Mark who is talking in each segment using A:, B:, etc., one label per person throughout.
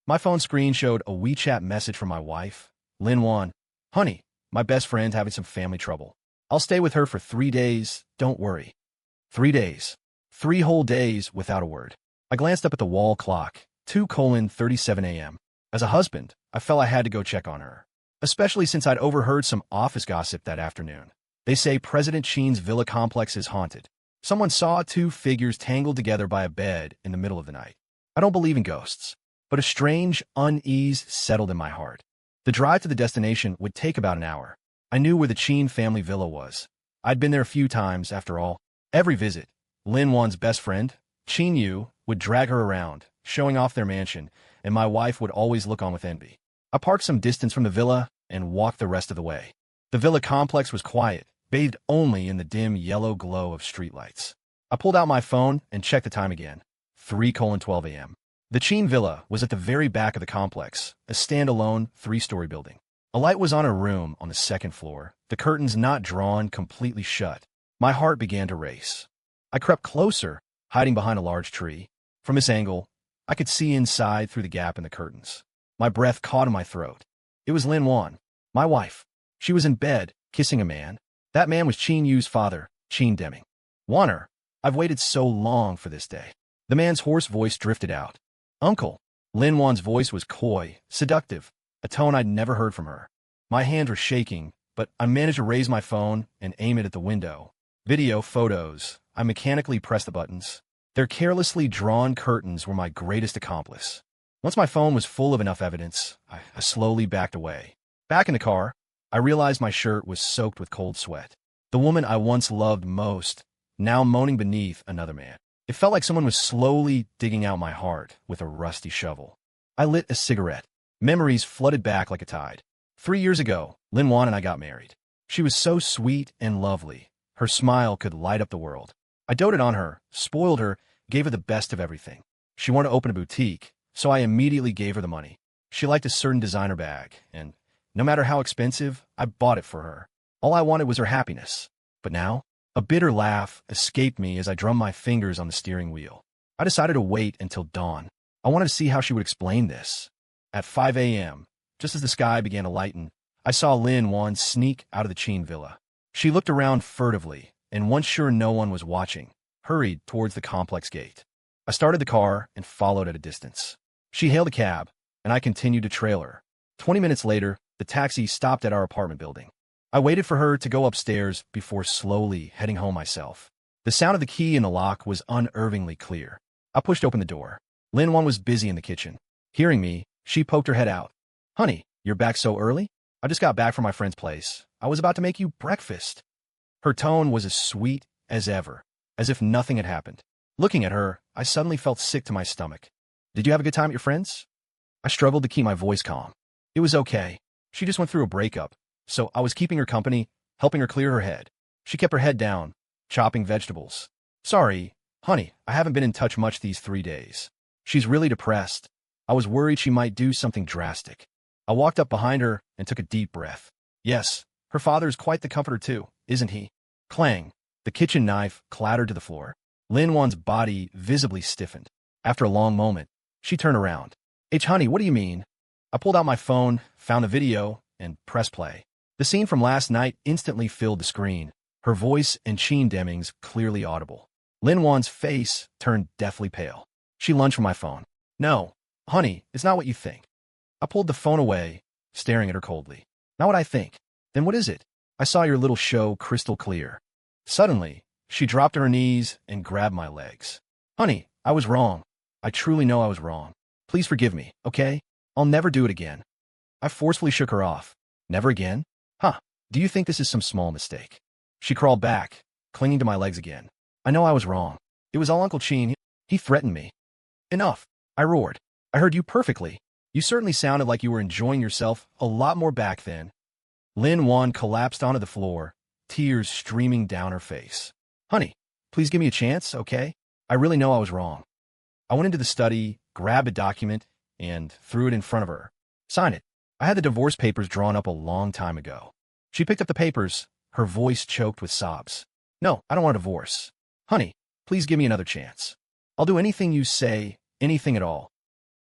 A: My phone screen showed a WeChat message from my wife, Lin Wan. Honey, my best friend's having some family trouble. I'll stay with her for 3 days, don't worry. 3 days. 3 whole days without a word. I glanced up at the wall clock, 2:37 a.m. As a husband, I felt I had to go check on her, especially since I'd overheard some office gossip that afternoon. They say President Sheen's villa complex is haunted. Someone saw 2 figures tangled together by a bed in the middle of the night. I don't believe in ghosts, but a strange unease settled in my heart. The drive to the destination would take about an hour. I knew where the Sheen family villa was. I'd been there a few times, after all. Every visit, Lin Wan's best friend, Sheen Yu, would drag her around, showing off their mansion, and my wife would always look on with envy. I parked some distance from the villa and walked the rest of the way. The villa complex was quiet, bathed only in the dim yellow glow of streetlights. I pulled out my phone and checked the time again, 3:12 a.m. The Sheen villa was at the very back of the complex, a standalone 3-story building. A light was on a room on the 2nd floor, the curtains not drawn, completely shut. My heart began to race. I crept closer, hiding behind a large tree. From this angle, I could see inside through the gap in the curtains. My breath caught in my throat. It was Lin Wan, my wife. She was in bed, kissing a man. That man was Sheen Yu's father, Sheen Deming. Wanner, I've waited so long for this day. The man's hoarse voice drifted out. Uncle. Lin Wan's voice was coy, seductive, a tone I'd never heard from her. My hands were shaking, but I managed to raise my phone and aim it at the window. Video, photos. I mechanically pressed the buttons. Their carelessly drawn curtains were my greatest accomplice. Once my phone was full of enough evidence, I slowly backed away. Back in the car, I realized my shirt was soaked with cold sweat. The woman I once loved most, now moaning beneath another man. It felt like someone was slowly digging out my heart with a rusty shovel. I lit a cigarette. Memories flooded back like a tide. 3 years ago, Lin Wan and I got married. She was so sweet and lovely. Her smile could light up the world. I doted on her, spoiled her, gave her the best of everything. She wanted to open a boutique, so I immediately gave her the money. She liked a certain designer bag, and no matter how expensive, I bought it for her. All I wanted was her happiness. But now, a bitter laugh escaped me as I drummed my fingers on the steering wheel. I decided to wait until dawn. I wanted to see how she would explain this. At 5 a.m., just as the sky began to lighten, I saw Lin Wan sneak out of the Sheen villa. She looked around furtively, and once sure no one was watching, hurried towards the complex gate. I started the car and followed at a distance. She hailed a cab, and I continued to trail her. 20 minutes later, the taxi stopped at our apartment building. I waited for her to go upstairs before slowly heading home myself. The sound of the key in the lock was unnervingly clear. I pushed open the door. Lin Wan was busy in the kitchen. Hearing me, she poked her head out. Honey, you're back so early? I just got back from my friend's place. I was about to make you breakfast. Her tone was as sweet as ever, as if nothing had happened. Looking at her, I suddenly felt sick to my stomach. Did you have a good time at your friend's? I struggled to keep my voice calm. It was okay. She just went through a breakup, so I was keeping her company, helping her clear her head. She kept her head down, chopping vegetables. Sorry, honey, I haven't been in touch much these 3 days. She's really depressed. I was worried she might do something drastic. I walked up behind her and took a deep breath. Yes, her father is quite the comforter too, isn't he? Clang. The kitchen knife clattered to the floor. Lin Wan's body visibly stiffened. After a long moment, she turned around. Honey, what do you mean? I pulled out my phone, found a video, and pressed play. The scene from last night instantly filled the screen, her voice and Sheen Deming's clearly audible. Lin Wan's face turned deathly pale. She lunged for my phone. No, honey, it's not what you think. I pulled the phone away, staring at her coldly. Not what I think. Then what is it? I saw your little show crystal clear. Suddenly, she dropped to her knees and grabbed my legs. Honey, I was wrong. I truly know I was wrong. Please forgive me, okay? I'll never do it again. I forcefully shook her off. Never again? Huh, do you think this is some small mistake? She crawled back, clinging to my legs again. I know I was wrong. It was all Uncle Sheen. He threatened me. Enough, I roared. I heard you perfectly. You certainly sounded like you were enjoying yourself a lot more back then. Lin Wan collapsed onto the floor, tears streaming down her face. Honey, please give me a chance, okay? I really know I was wrong. I went into the study, grabbed a document, and threw it in front of her. Sign it. I had the divorce papers drawn up a long time ago. She picked up the papers, her voice choked with sobs. No, I don't want a divorce. Honey, please give me another chance. I'll do anything you say, anything at all.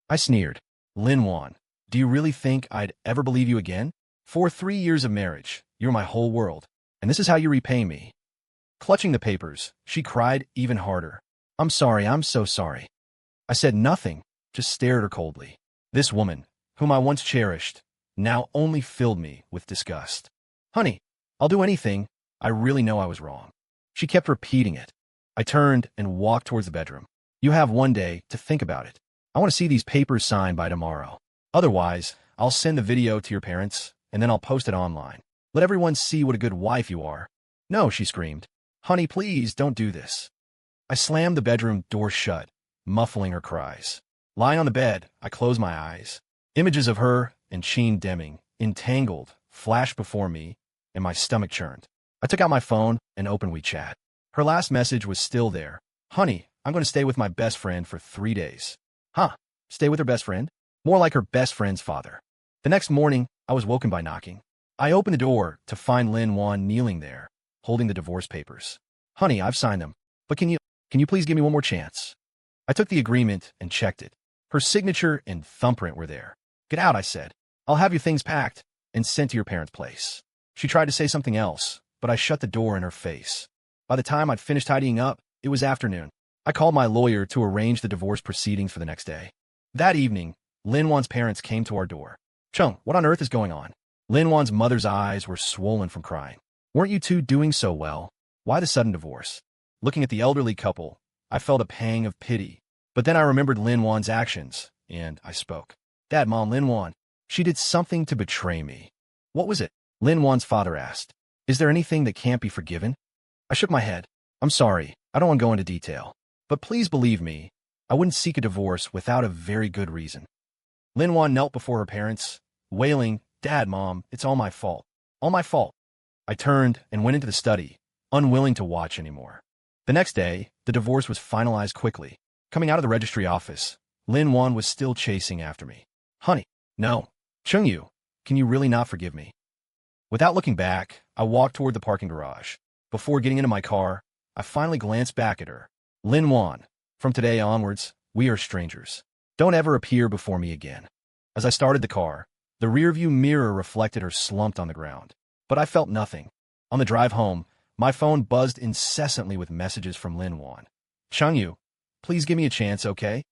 A: I sneered. Lin Wan, do you really think I'd ever believe you again? For 3 years of marriage, you're my whole world, and this is how you repay me. Clutching the papers, she cried even harder. I'm sorry, I'm so sorry. I said nothing, just stared at her coldly. This woman, whom I once cherished, now only filled me with disgust. Honey, I'll do anything. I really know I was wrong. She kept repeating it. I turned and walked towards the bedroom. You have one day to think about it. I want to see these papers signed by tomorrow. Otherwise, I'll send the video to your parents, and then I'll post it online. Let everyone see what a good wife you are. No, she screamed. Honey, please don't do this. I slammed the bedroom door shut, muffling her cries. Lying on the bed, I closed my eyes. Images of her and Sheen Deming, entangled, flashed before me, and my stomach churned. I took out my phone and opened WeChat. Her last message was still there. Honey, I'm going to stay with my best friend for 3 days. Huh? Stay with her best friend? More like her best friend's father. The next morning, I was woken by knocking. I opened the door to find Lin Wan kneeling there, holding the divorce papers. Honey, I've signed them, but can you please give me one more chance? I took the agreement and checked it. Her signature and thumbprint were there. Get out, I said. I'll have your things packed and sent to your parents' place. She tried to say something else, but I shut the door in her face. By the time I'd finished tidying up, it was afternoon. I called my lawyer to arrange the divorce proceedings for the next day. That evening, Lin Wan's parents came to our door. Chung, what on earth is going on? Lin Wan's mother's eyes were swollen from crying. Weren't you two doing so well? Why the sudden divorce? Looking at the elderly couple, I felt a pang of pity. But then I remembered Lin Wan's actions, and I spoke. Dad, Mom, Lin Wan. She did something to betray me. What was it? Lin Wan's father asked. Is there anything that can't be forgiven? I shook my head. I'm sorry, I don't want to go into detail. But please believe me, I wouldn't seek a divorce without a very good reason. Lin Wan knelt before her parents, wailing, Dad, Mom, it's all my fault. All my fault. I turned and went into the study, unwilling to watch anymore. The next day, the divorce was finalized quickly. Coming out of the registry office, Lin Wan was still chasing after me. Honey, no. Chung-yu, can you really not forgive me? Without looking back, I walked toward the parking garage. Before getting into my car, I finally glanced back at her. Lin Wan, from today onwards, we are strangers. Don't ever appear before me again. As I started the car, the rearview mirror reflected her slumped on the ground. But I felt nothing. On the drive home, my phone buzzed incessantly with messages from Lin Wan. Chung-yu, please give me a chance, okay?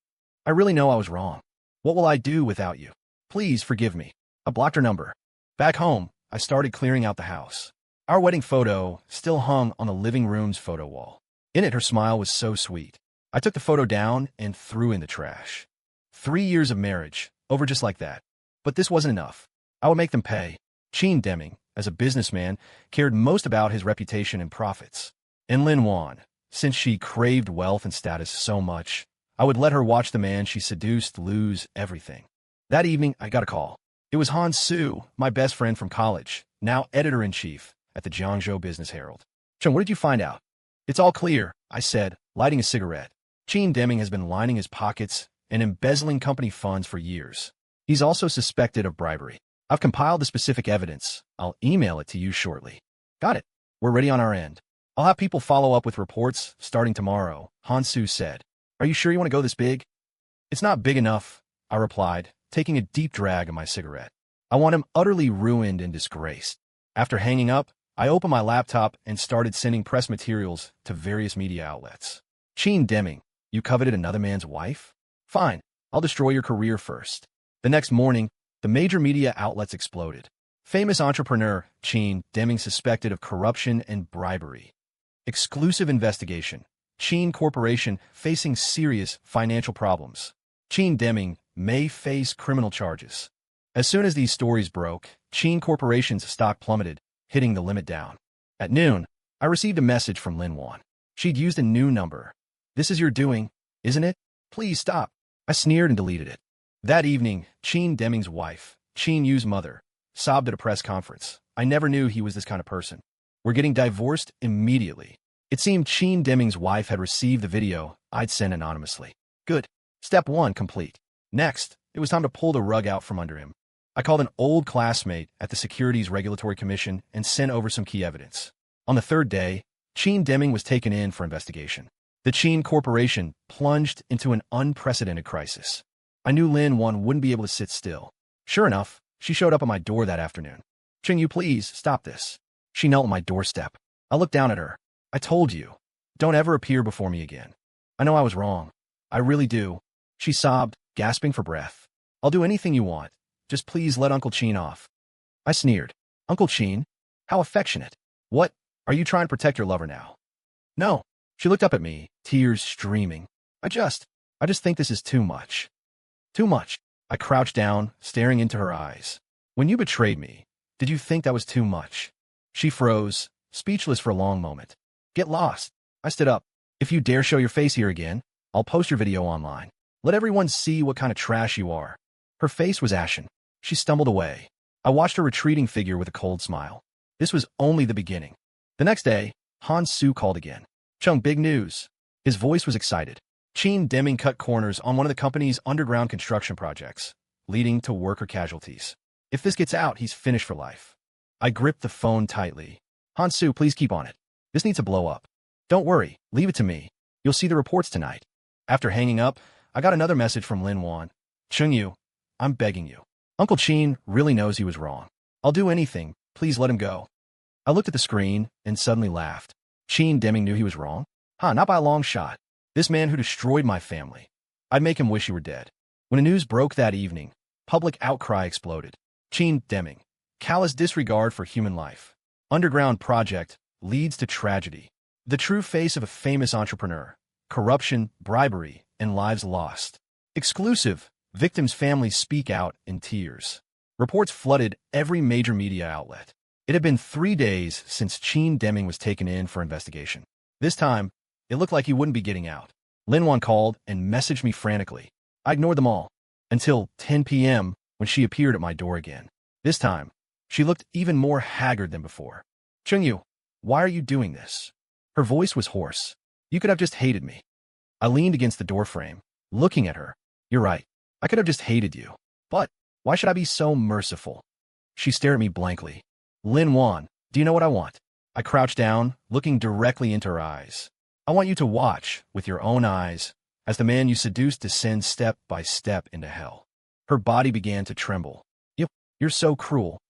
A: I really know I was wrong. What will I do without you? Please forgive me. I blocked her number. Back home, I started clearing out the house. Our wedding photo still hung on the living room's photo wall. In it, her smile was so sweet. I took the photo down and threw in the trash. 3 years of marriage, over just like that. But this wasn't enough. I would make them pay. Sheen Deming, as a businessman, cared most about his reputation and profits. And Lin Wan, since she craved wealth and status so much, I would let her watch the man she seduced lose everything. That evening, I got a call. It was Han Su, my best friend from college, now editor-in-chief at the Jiangzhou Business Herald. Chung, what did you find out? It's all clear, I said, lighting a cigarette. Sheen Deming has been lining his pockets and embezzling company funds for years. He's also suspected of bribery. I've compiled the specific evidence. I'll email it to you shortly. Got it. We're ready on our end. I'll have people follow up with reports starting tomorrow, Han Su said. Are you sure you want to go this big? It's not big enough, I replied, taking a deep drag of my cigarette. I want him utterly ruined and disgraced. After hanging up, I opened my laptop and started sending press materials to various media outlets. Sheen Deming, you coveted another man's wife? Fine, I'll destroy your career first. The next morning, the major media outlets exploded. Famous entrepreneur Sheen Deming suspected of corruption and bribery. Exclusive investigation. Sheen Corporation facing serious financial problems. Sheen Deming may face criminal charges. As soon as these stories broke, Sheen Corporation's stock plummeted, hitting the limit down. At noon, I received a message from Lin Wan. She'd used a new number. This is your doing, isn't it? Please stop. I sneered and deleted it. That evening, Sheen Deming's wife, Sheen Yu's mother, sobbed at a press conference. I never knew he was this kind of person. We're getting divorced immediately. It seemed Sheen Deming's wife had received the video I'd sent anonymously. Good. Step 1 complete. Next, it was time to pull the rug out from under him. I called an old classmate at the Securities Regulatory Commission and sent over some key evidence. On the third day, Sheen Deming was taken in for investigation. The Sheen Corporation plunged into an unprecedented crisis. I knew Lin Wan wouldn't be able to sit still. Sure enough, she showed up at my door that afternoon. "Ching, please stop this." She knelt on my doorstep. I looked down at her. "I told you. Don't ever appear before me again. I know I was wrong. I really do." She sobbed, gasping for breath. "I'll do anything you want. Just please let Uncle Chin off." I sneered. "Uncle Chin? How affectionate. What? Are you trying to protect your lover now?" "No." She looked up at me, tears streaming. I just think this is too much. Too much." I crouched down, staring into her eyes. "When you betrayed me, did you think that was too much?" She froze, speechless for a long moment. "Get lost." I stood up. "If you dare show your face here again, I'll post your video online. Let everyone see what kind of trash you are." Her face was ashen. She stumbled away. I watched her retreating figure with a cold smile. This was only the beginning. The next day, Han Su called again. "Chung, big news." His voice was excited. Chin Deming cut corners on one of the company's underground construction projects, leading to worker casualties. If this gets out, he's finished for life. I gripped the phone tightly. "Han Su, please keep on it. This needs to blow up." "Don't worry, leave it to me. You'll see the reports tonight." After hanging up, I got another message from Lin Wan. "Chung Yu, I'm begging you. Uncle Chin really knows he was wrong. I'll do anything. Please let him go." I looked at the screen and suddenly laughed. Chin Deming knew he was wrong? Not by a long shot. This man who destroyed my family. I'd make him wish he were dead. When the news broke that evening, public outcry exploded. Chin Deming. Callous disregard for human life. Underground project leads to tragedy. The true face of a famous entrepreneur. Corruption, bribery, and lives lost. Exclusive. Victims' families speak out in tears. Reports flooded every major media outlet. It had been 3 days since Chin Deming was taken in for investigation. This time, it looked like he wouldn't be getting out. Lin Wan called and messaged me frantically. I ignored them all, until 10 p.m. when she appeared at my door again. This time, she looked even more haggard than before. "Chung Yu, why are you doing this?" Her voice was hoarse. "You could have just hated me." I leaned against the doorframe, looking at her. "You're right. I could have just hated you. But why should I be so merciful?" She stared at me blankly. "Lin Wan, do you know what I want?" I crouched down, looking directly into her eyes. "I want you to watch, with your own eyes, as the man you seduced descends step by step into hell." Her body began to tremble. You're so cruel."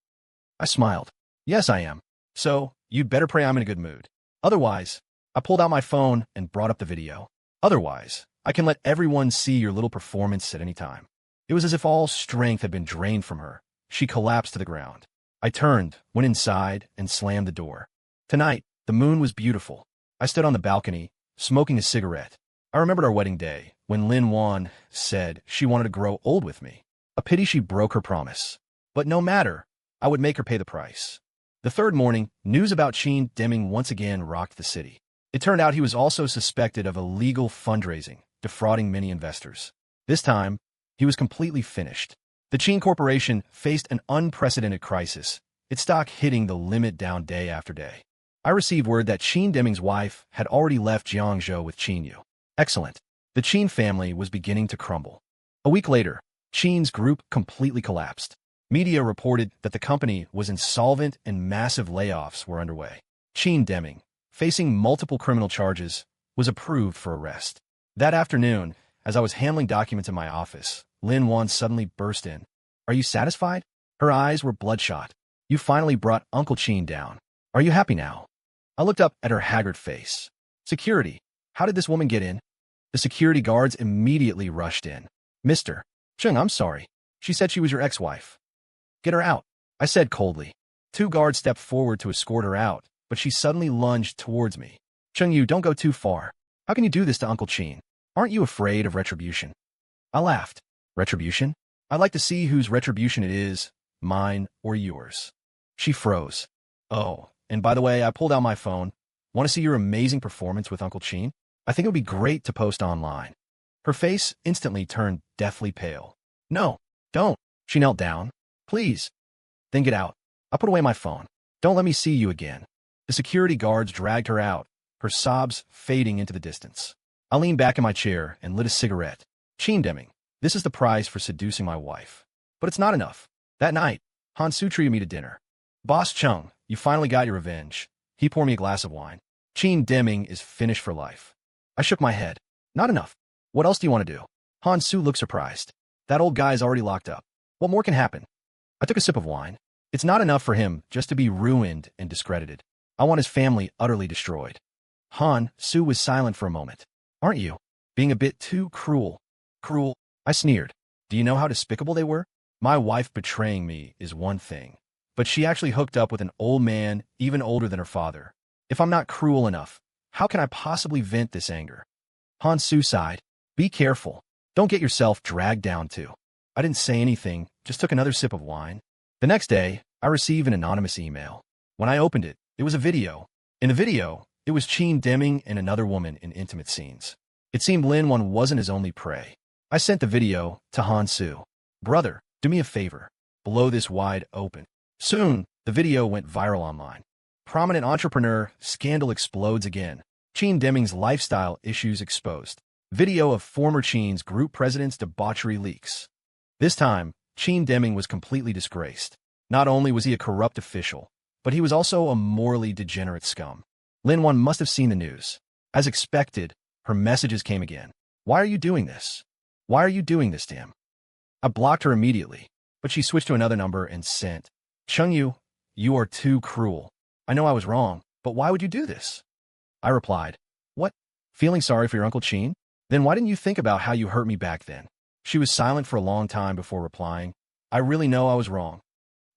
A: I smiled. "Yes, I am. So, you'd better pray I'm in a good mood. Otherwise," I pulled out my phone and brought up the video. "Otherwise, I can let everyone see your little performance at any time." It was as if all strength had been drained from her. She collapsed to the ground. I turned, went inside, and slammed the door. Tonight, the moon was beautiful. I stood on the balcony, smoking a cigarette. I remembered our wedding day, when Lin Wan said she wanted to grow old with me. A pity she broke her promise. But no matter, I would make her pay the price. The third morning, news about Chin Deming once again rocked the city. It turned out he was also suspected of illegal fundraising, defrauding many investors. This time, he was completely finished. The Chin Corporation faced an unprecedented crisis, its stock hitting the limit down day after day. I received word that Chin Deming's wife had already left Jiangzhou with Chin Yu. Excellent. The Chin family was beginning to crumble. A week later, Chin's group completely collapsed. Media reported that the company was insolvent and massive layoffs were underway. Chin Deming, facing multiple criminal charges, was approved for arrest. That afternoon, as I was handling documents in my office, Lin Wan suddenly burst in. "Are you satisfied?" Her eyes were bloodshot. "You finally brought Uncle Chin down. Are you happy now?" I looked up at her haggard face. "Security. How did this woman get in?" The security guards immediately rushed in. "Mr. Chung, I'm sorry. She said she was your ex-wife." "Get her out," I said coldly. 2 guards stepped forward to escort her out, but she suddenly lunged towards me. "Chung Yu, don't go too far. How can you do this to Uncle Chin? Aren't you afraid of retribution?" I laughed. "Retribution? I'd like to see whose retribution it is, mine or yours." She froze. "Oh, and by the way, I pulled out my phone. Want to see your amazing performance with Uncle Chin? I think it would be great to post online." Her face instantly turned deathly pale. "No, don't." She knelt down. "Please." "Then get out." I put away my phone. "Don't let me see you again." The security guards dragged her out, her sobs fading into the distance. I leaned back in my chair and lit a cigarette. "Chin Deming, this is the price for seducing my wife. But it's not enough." That night, Han Su treated me to dinner. "Boss Chung, you finally got your revenge." He poured me a glass of wine. "Chin Deming is finished for life." I shook my head. "Not enough. What else do you want to do?" Han Su looked surprised. That old guy is already locked up. What more can happen? I took a sip of wine. It's not enough for him just to be ruined and discredited. I want his family utterly destroyed. Han Su was silent for a moment. Aren't you being a bit too cruel? Cruel? I sneered. Do you know how despicable they were? My wife betraying me is one thing, but she actually hooked up with an old man even older than her father. If I'm not cruel enough, how can I possibly vent this anger? Han Su sighed. Be careful. Don't get yourself dragged down too. I didn't say anything, just took another sip of wine. The next day, I received an anonymous email. When I opened it, it was a video. In the video, it was Cheen Deming and another woman in intimate scenes. It seemed Lin Wan wasn't his only prey. I sent the video to Han Su. Brother, do me a favor. Blow this wide open. Soon, the video went viral online. Prominent entrepreneur, scandal explodes again. Cheen Deming's lifestyle issues exposed. Video of former Cheen's group president's debauchery leaks. This time, Cheen Deming was completely disgraced. Not only was he a corrupt official, but he was also a morally degenerate scum. Lin Wan must have seen the news. As expected, her messages came again. Why are you doing this? Why are you doing this to him? I blocked her immediately, but she switched to another number and sent, Chengyu, you are too cruel. I know I was wrong, but why would you do this? I replied, what? Feeling sorry for your Uncle Cheen? Then why didn't you think about how you hurt me back then? She was silent for a long time before replying, I really know I was wrong.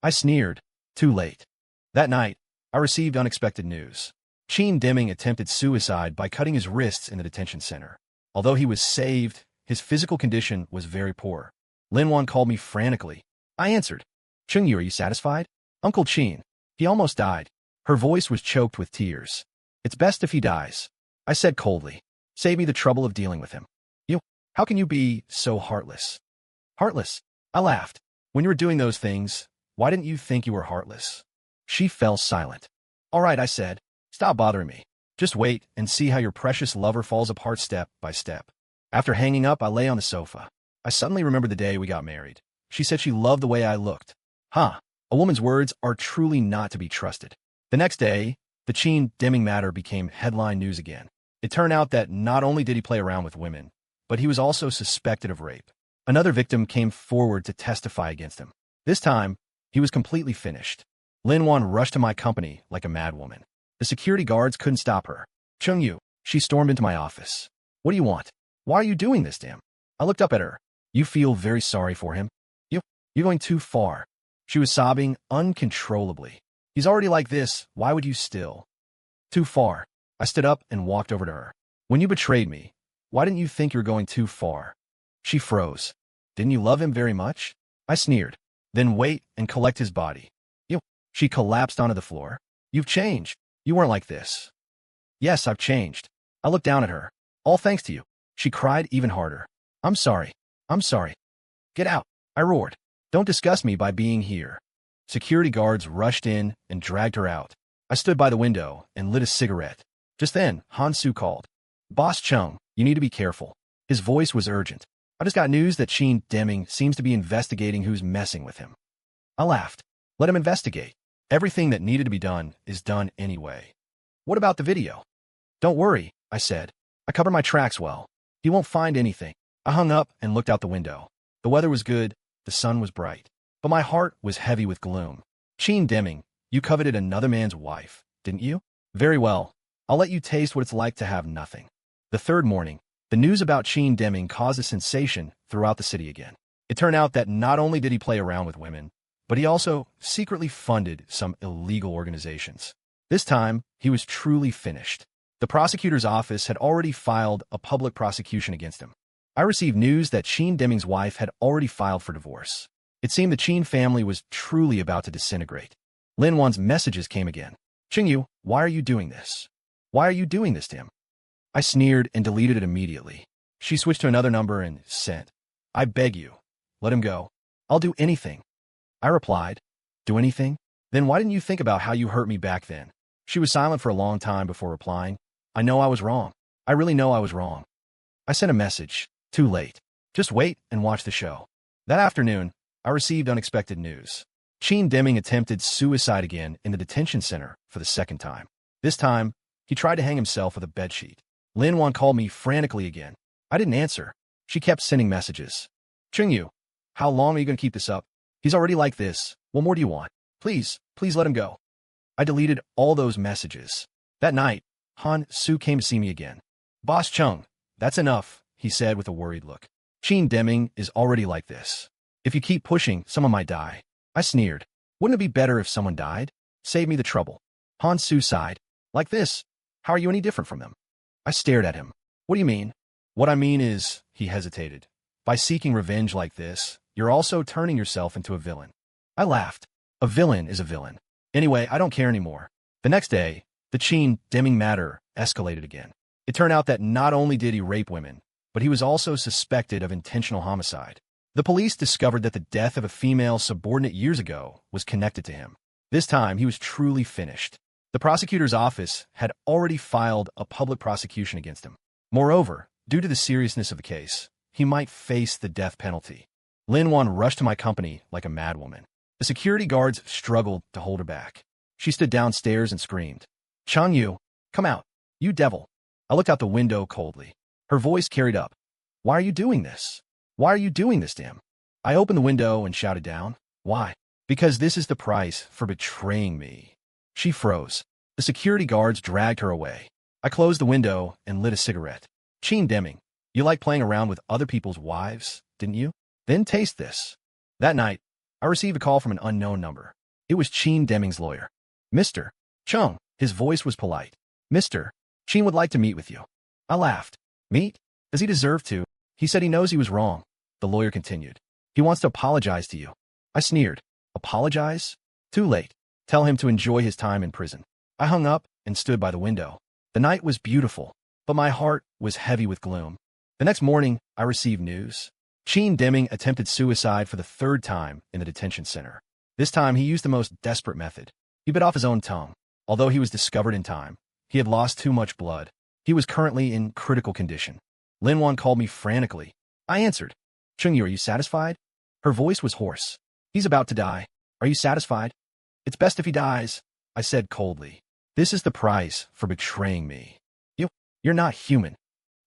A: I sneered. Too late. That night, I received unexpected news. Cheen Deming attempted suicide by cutting his wrists in the detention center. Although he was saved, his physical condition was very poor. Lin Wan called me frantically. I answered, Chengyu, are you satisfied? Uncle Cheen. He almost died. Her voice was choked with tears. It's best if he dies. I said coldly. Save me the trouble of dealing with him. You, how can you be so heartless? Heartless? I laughed. When you were doing those things, why didn't you think you were heartless? She fell silent. All right, I said. Stop bothering me. Just wait and see how your precious lover falls apart step by step. After hanging up, I lay on the sofa. I suddenly remembered the day we got married. She said she loved the way I looked. A woman's words are truly not to be trusted. The next day, the Cheen Deming matter became headline news again. It turned out that not only did he play around with women, but he was also suspected of rape. Another victim came forward to testify against him. This time, he was completely finished. Lin Wan rushed to my company like a madwoman. The security guards couldn't stop her. Chengyu, she stormed into my office. What do you want? Why are you doing this to him? I looked up at her. You feel very sorry for him? You're going too far. She was sobbing uncontrollably. He's already like this. Why would you still? Too far. I stood up and walked over to her. When you betrayed me, why didn't you think you were going too far? She froze. Didn't you love him very much? I sneered. Then wait and collect his body. She collapsed onto the floor. You've changed. You weren't like this. Yes, I've changed. I looked down at her. All thanks to you. She cried even harder. I'm sorry. I'm sorry. Get out. I roared. Don't disgust me by being here. Security guards rushed in and dragged her out. I stood by the window and lit a cigarette. Just then, Han Su called. Boss Chung, you need to be careful. His voice was urgent. I just got news that Cheen Deming seems to be investigating who's messing with him. I laughed. Let him investigate. Everything that needed to be done is done anyway. What about the video? Don't worry, I said. I covered my tracks well. He won't find anything. I hung up and looked out the window. The weather was good. The sun was bright. But my heart was heavy with gloom. Cheen Deming, you coveted another man's wife, didn't you? Very well. I'll let you taste what it's like to have nothing. The third morning, the news about Cheen Deming caused a sensation throughout the city again. It turned out that not only did he play around with women, but he also secretly funded some illegal organizations. This time, he was truly finished. The prosecutor's office had already filed a public prosecution against him. I received news that Cheen Deming's wife had already filed for divorce. It seemed the Cheen family was truly about to disintegrate. Lin Wan's messages came again. Chengyu, why are you doing this? Why are you doing this to him? I sneered and deleted it immediately. She switched to another number and sent, I beg you, let him go. I'll do anything. I replied, do anything? Then why didn't you think about how you hurt me back then? She was silent for a long time before replying. I know I was wrong. I really know I was wrong. I sent a message. Too late. Just wait and watch the show. That afternoon, I received unexpected news. Cheen Deming attempted suicide again in the detention center for the second time. This time, he tried to hang himself with a bedsheet. Lin Wan called me frantically again. I didn't answer. She kept sending messages. Chengyu, How long are you going to keep this up? He's already like this. What more do you want? Please, please let him go. I deleted all those messages. That night, Han Su came to see me again. Boss Chung, that's enough, he said with a worried look. Qin Deming is already like this. If you keep pushing, someone might die. I sneered. Wouldn't it be better if someone died? Save me the trouble. Han Su sighed. Like this? How are you any different from them? I stared at him. What do you mean? What I mean is, he hesitated. By seeking revenge like this, you're also turning yourself into a villain. I laughed. A villain is a villain. Anyway, I don't care anymore. The next day, the Qin Deming matter escalated again. It turned out that not only did he rape women, but he was also suspected of intentional homicide. The police discovered that the death of a female subordinate years ago was connected to him. This time, he was truly finished. The prosecutor's office had already filed a public prosecution against him. Moreover, due to the seriousness of the case, he might face the death penalty. Lin Wan rushed to my company like a madwoman. The security guards struggled to hold her back. She stood downstairs and screamed, Chang Yu, come out, you devil. I looked out the window coldly. Her voice carried up. Why are you doing this? Why are you doing this to him? I opened the window and shouted down. Why? Because this is the price for betraying me. She froze. The security guards dragged her away. I closed the window and lit a cigarette. Qin Deming, you like playing around with other people's wives, didn't you? Then taste this. That night, I received a call from an unknown number. It was Qin Deming's lawyer. Mr. Chung, his voice was polite. Mr. Qin would like to meet with you. I laughed. Meet? Does he deserve to? He said he knows he was wrong. The lawyer continued. He wants to apologize to you. I sneered. Apologize? Too late. Tell him to enjoy his time in prison. I hung up and stood by the window. The night was beautiful, but my heart was heavy with gloom. The next morning, I received news. Qin Deming attempted suicide for the third time in the detention center. This time, he used the most desperate method. He bit off his own tongue. Although he was discovered in time, he had lost too much blood. He was currently in critical condition. Lin Wan called me frantically. I answered. Chung Yu, are you satisfied? Her voice was hoarse. He's about to die. Are you satisfied? It's best if he dies, I said coldly. This is the price for betraying me. You're not human.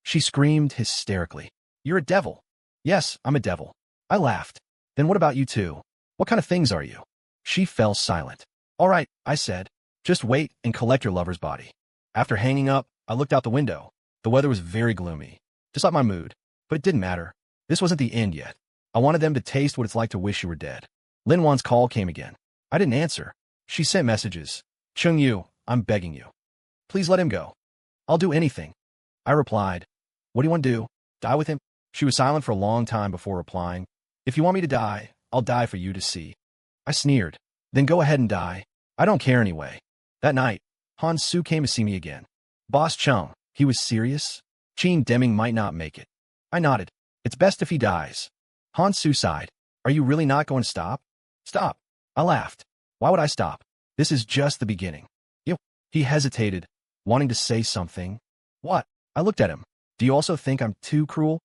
A: She screamed hysterically. You're a devil. Yes, I'm a devil. I laughed. Then what about you two? What kind of things are you? She fell silent. All right, I said. Just wait and collect your lover's body. After hanging up, I looked out the window. The weather was very gloomy, just like my mood. But it didn't matter. This wasn't the end yet. I wanted them to taste what it's like to wish you were dead. Lin Wan's call came again. I didn't answer. She sent messages. Chung Yu, I'm begging you. Please let him go. I'll do anything. I replied. What do you want to do? Die with him? She was silent for a long time before replying. If you want me to die, I'll die for you to see. I sneered. Then go ahead and die. I don't care anyway. That night, Han Su came to see me again. Boss Chung, he was serious? Qin Deming might not make it. I nodded. It's best if he dies. Han Su sighed. Are you really not going to stop? Stop. I laughed. Why would I stop? This is just the beginning. He hesitated, wanting to say something. What? I looked at him. Do you also think I'm too cruel?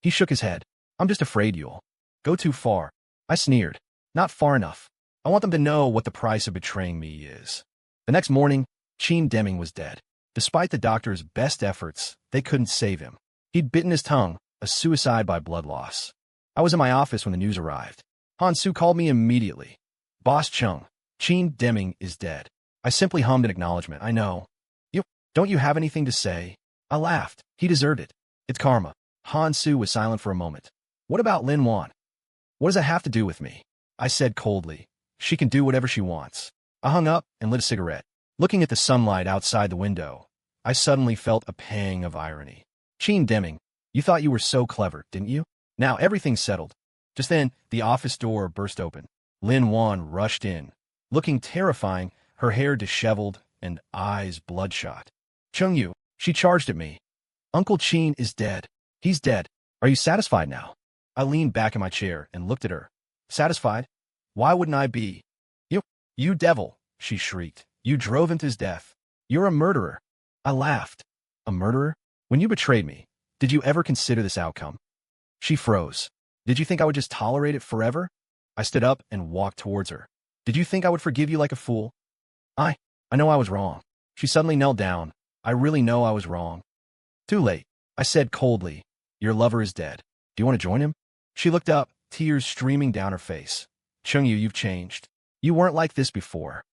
A: He shook his head. I'm just afraid you'll go too far. I sneered. Not far enough. I want them to know what the price of betraying me is. The next morning, Qin Deming was dead. Despite the doctor's best efforts, they couldn't save him. He'd bitten his tongue, a suicide by blood loss. I was in my office when the news arrived. Han Su called me immediately. Boss Chung, Qin Deming is dead. I simply hummed an acknowledgement. I know. Don't you have anything to say? I laughed. He deserved it. It's karma. Han Su was silent for a moment. What about Lin Wan? What does that have to do with me? I said coldly. She can do whatever she wants. I hung up and lit a cigarette. Looking at the sunlight outside the window, I suddenly felt a pang of irony. Qin Deming, you thought you were so clever, didn't you? Now everything's settled. Just then, the office door burst open. Lin Wan rushed in. Looking terrifying, her hair disheveled and eyes bloodshot. Chung Yu, she charged at me. Uncle Qin is dead. He's dead. Are you satisfied now? I leaned back in my chair and looked at her. Satisfied? Why wouldn't I be? You devil, she shrieked. You drove him to his death. You're a murderer. I laughed. A murderer? When you betrayed me, did you ever consider this outcome? She froze. Did you think I would just tolerate it forever? I stood up and walked towards her. Did you think I would forgive you like a fool? I know I was wrong. She suddenly knelt down. I really know I was wrong. Too late. I said coldly. Your lover is dead. Do you want to join him? She looked up, tears streaming down her face. Chung-yu, you've changed. You weren't like this before.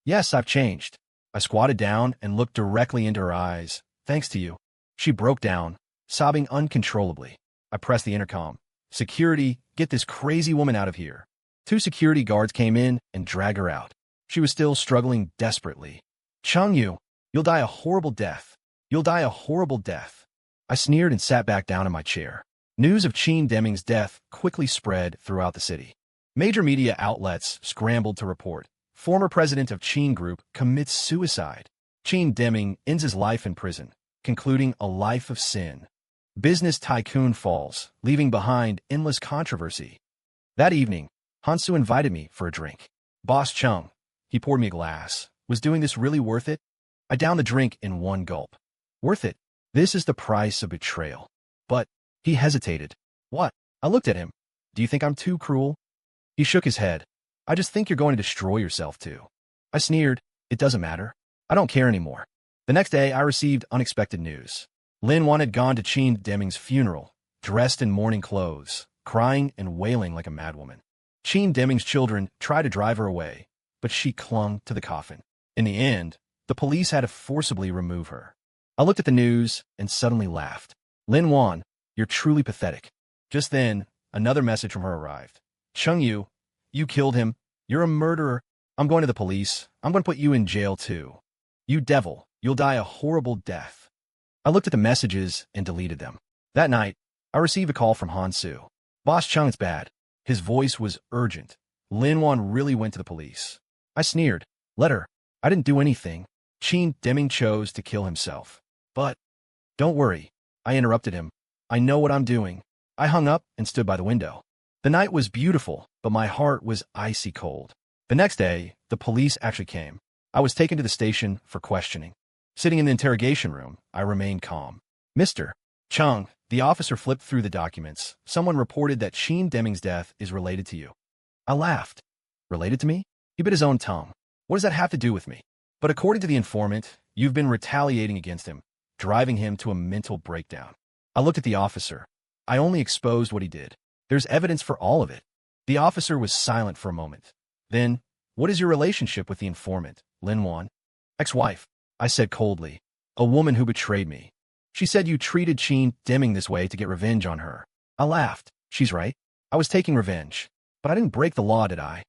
A: Yes, I've changed. I squatted down and looked directly into her eyes. Thanks to you. She broke down, sobbing uncontrollably. I pressed the intercom. Security, get this crazy woman out of here. 2 security guards came in and dragged her out. She was still struggling desperately. Chung-yu, you'll die a horrible death. You'll die a horrible death. I sneered and sat back down in my chair. News of Chin Deming's death quickly spread throughout the city. Major media outlets scrambled to report. Former president of Chin Group commits suicide. Chin Deming ends his life in prison, concluding a life of sin. Business tycoon falls, leaving behind endless controversy. That evening, Hansu invited me for a drink. Boss Chung, he poured me a glass. Was doing this really worth it? I downed the drink in one gulp. Worth it. This is the price of betrayal. But he hesitated. What? I looked at him. Do you think I'm too cruel? He shook his head. I just think you're going to destroy yourself too. I sneered. It doesn't matter. I don't care anymore. The next day, I received unexpected news. Lin Wan had gone to Chin Deming's funeral, dressed in mourning clothes, crying and wailing like a madwoman. Chin Deming's children tried to drive her away, but she clung to the coffin. In the end, the police had to forcibly remove her. I looked at the news and suddenly laughed. Lin Wan, you're truly pathetic. Just then, another message from her arrived. Chung-yu, you killed him. You're a murderer. I'm going to the police. I'm going to put you in jail too. You devil, you'll die a horrible death. I looked at the messages and deleted them. That night, I received a call from Hansu. Boss Chung, it's bad. His voice was urgent. Lin Wan really went to the police. I sneered. Let her. I didn't do anything. Chin Deming chose to kill himself. But, don't worry. I interrupted him. I know what I'm doing. I hung up and stood by the window. The night was beautiful, but my heart was icy cold. The next day, the police actually came. I was taken to the station for questioning. Sitting in the interrogation room, I remained calm. Mr. Chung, the officer flipped through the documents. Someone reported that Chin Deming's death is related to you. I laughed. Related to me? He bit his own tongue. What does that have to do with me? But according to the informant, you've been retaliating against him, driving him to a mental breakdown. I looked at the officer. I only exposed what he did. There's evidence for all of it. The officer was silent for a moment. Then, what is your relationship with the informant, Lin Wan? Ex-wife, I said coldly. A woman who betrayed me. She said you treated Chin Deming this way to get revenge on her. I laughed. She's right. I was taking revenge. But I didn't break the law, did I?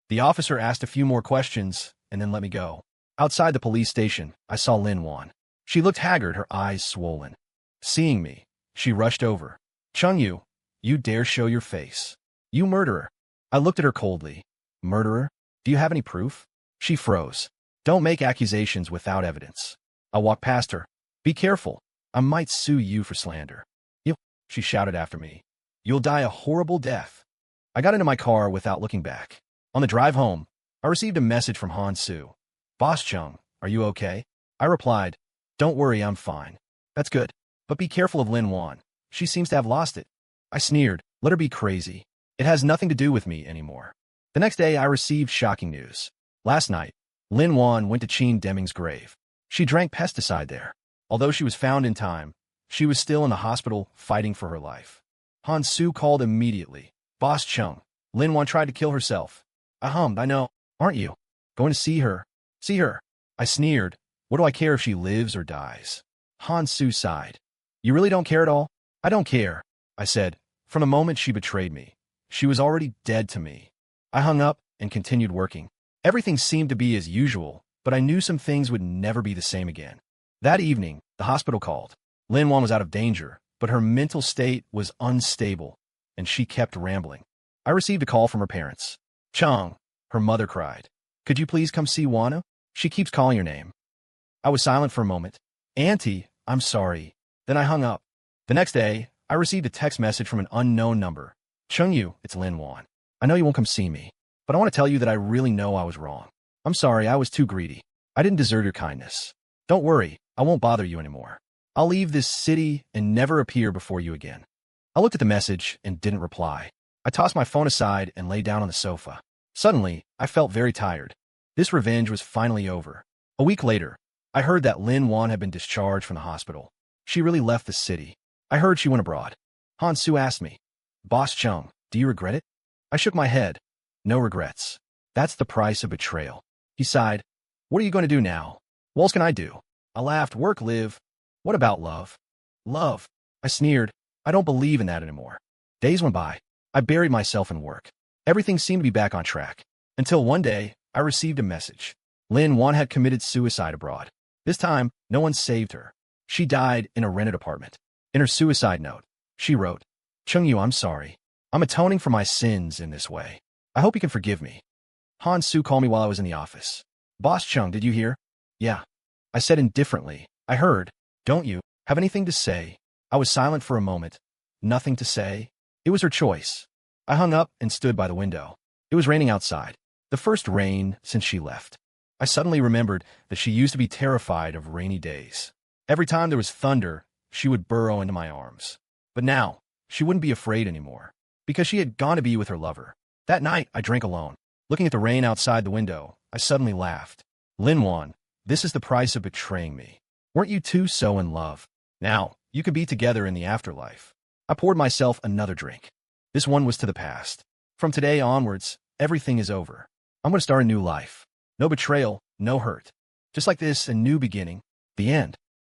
A: The officer asked a few more questions and then let me go. Outside the police station, I saw Lin Wan. She looked haggard, her eyes swollen. Seeing me, she rushed over. Chung-yu, you dare show your face. You murderer. I looked at her coldly. Murderer? Do you have any proof? She froze. Don't make accusations without evidence. I walked past her. Be careful. I might sue you for slander. You, she shouted after me. You'll die a horrible death. I got into my car without looking back. On the drive home, I received a message from Hansu. Boss Chung, are you okay? I replied, don't worry, I'm fine. That's good. But be careful of Lin Wan. She seems to have lost it. I sneered. Let her be crazy. It has nothing to do with me anymore. The next day, I received shocking news. Last night, Lin Wan went to Chin Deming's grave. She drank pesticide there. Although she was found in time, she was still in the hospital fighting for her life. Hansu called immediately. Boss Chung, Lin Wan tried to kill herself. I hummed, I know. Aren't you? Going to see her. See her. I sneered. What do I care if she lives or dies? Hansu sighed. You really don't care at all? I don't care, I said. From the moment she betrayed me, she was already dead to me. I hung up and continued working. Everything seemed to be as usual, but I knew some things would never be the same again. That evening, the hospital called. Lin Wan was out of danger, but her mental state was unstable, and she kept rambling. I received a call from her parents. Chung, her mother cried. Could you please come see Wana? She keeps calling your name. I was silent for a moment. Auntie, I'm sorry. Then I hung up. The next day, I received a text message from an unknown number. Chung-yu, it's Lin Wan. I know you won't come see me, but I want to tell you that I really know I was wrong. I'm sorry, I was too greedy. I didn't deserve your kindness. Don't worry, I won't bother you anymore. I'll leave this city and never appear before you again. I looked at the message and didn't reply. I tossed my phone aside and lay down on the sofa. Suddenly, I felt very tired. This revenge was finally over. A week later, I heard that Lin Wan had been discharged from the hospital. She really left the city. I heard she went abroad. Hansu asked me, Boss Chung, Do you regret it? I shook my head. No regrets. That's the price of betrayal. He sighed. What are you going to do now? What else can I do? I laughed. Work, live. What about love? Love. I sneered. I don't believe in that anymore. Days went by. I buried myself in work. Everything seemed to be back on track. Until one day, I received a message. Lin Wan had committed suicide abroad. This time, no one saved her. She died in a rented apartment. In her suicide note, she wrote, Chung-yu, I'm sorry. I'm atoning for my sins in this way. I hope you can forgive me. Han Su called me while I was in the office. Boss Chung, did you hear? Yeah. I said indifferently. I heard. Don't you have anything to say? I was silent for a moment. Nothing to say? It was her choice. I hung up and stood by the window. It was raining outside. The first rain since she left. I suddenly remembered that she used to be terrified of rainy days. Every time there was thunder, she would burrow into my arms. But now, she wouldn't be afraid anymore, because she had gone to be with her lover. That night, I drank alone. Looking at the rain outside the window, I suddenly laughed. Lin Wan, this is the price of betraying me. Weren't you two so in love? Now, you could be together in the afterlife. I poured myself another drink. This one was to the past. From today onwards, everything is over. I'm going to start a new life. No betrayal, no hurt. Just like this, a new beginning. The end.